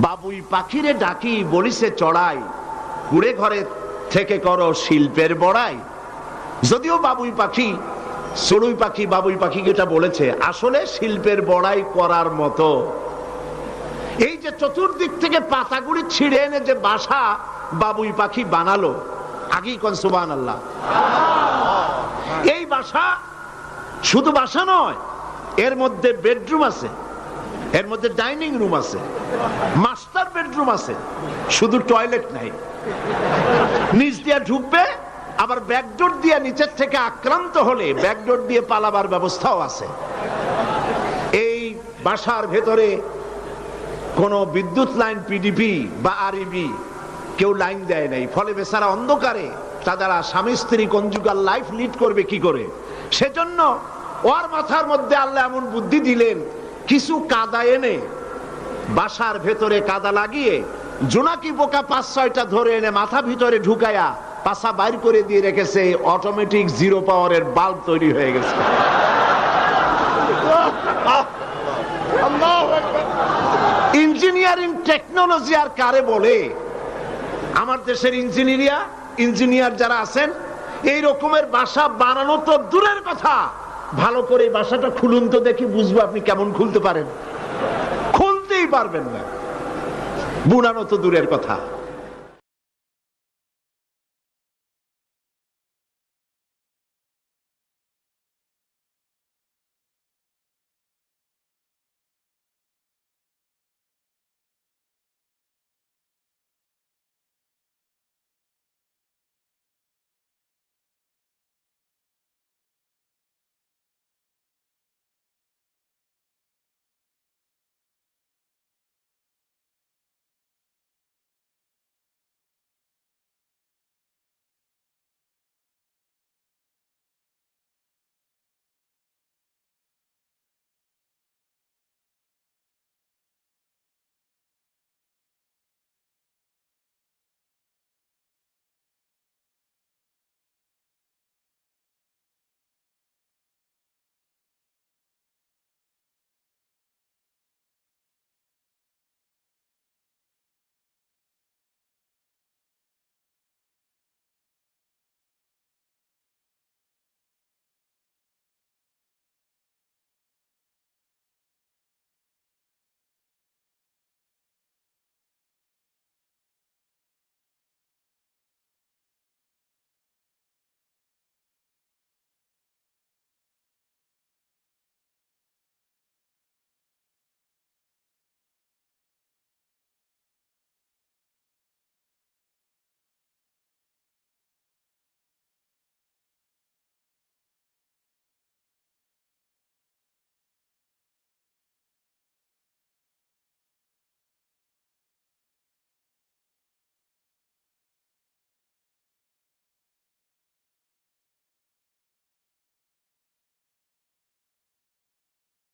বাবুই পাখিরে ডাকি বলিছে চড়াই, কুড়ে ঘরে থেকে করো শিল্পের বড়াই। যদিও বাবুই পাখি, চড়ুই পাখি বাবুই পাখিকে এটা বলেছে, আসলে শিল্পের বড়াই করার মতো। এই যে চতুর্দিক থেকে পাতাগুলি ছিঁড়ে এনে যে বাসা বাবুই পাখি বানালো, আগেই কোন সুবহানাল্লাহ। এই বাসা শুধু বাসা নয়, এর মধ্যে বেডরুম আছে, এর মধ্যে ডাইনিং রুম আছে, মাস্টার বেডরুম আছে, শুধু টয়লেট নাই। নিচ দিয়ে ঢুকবে, আবার ব্যাকডোর দিয়ে নিচের থেকে আক্রান্ত হলে ব্যাকডোর দিয়ে পালাবার ব্যবস্থাও আছে। এই বাসার ভেতরে কোনো বিদ্যুৎ লাইন পিডিপি বা আরইবি কেউ লাইন দেয় নাই, ফলে বেচারা অন্ধকারে তারা স্বামী স্ত্রী কনজুগাল লাইফ লিড করবে কি করে। সেজন্য ওর মাথার মধ্যে আল্লাহ এমন বুদ্ধি দিলেন, কিছু কাদা এনে বাসার ভেতরে কাদা লাগিয়ে জোনাকি পোকা 5-6টা ধরে এনে মাথা ভিতরে ঢুকায়া পাছা বাইর করে দিয়ে রেখেছে। অটোমেটিক জিরো পাওয়ারের বাল্ব তৈরি হয়ে গেছে। ইঞ্জিনিয়ারিং টেকনোলজি আর কারে বলে? আমার দেশের ইঞ্জিনিয়ার যারা আছেন, এই রকমের বাসা বানানো তো দূরের কথা, ভালো করে বাসাটা খুলুন তো দেখি, বুঝবো আপনি কেমন খুলতে পারেন। খুলতেই পারবেন না, বুনানো তো দূরের কথা।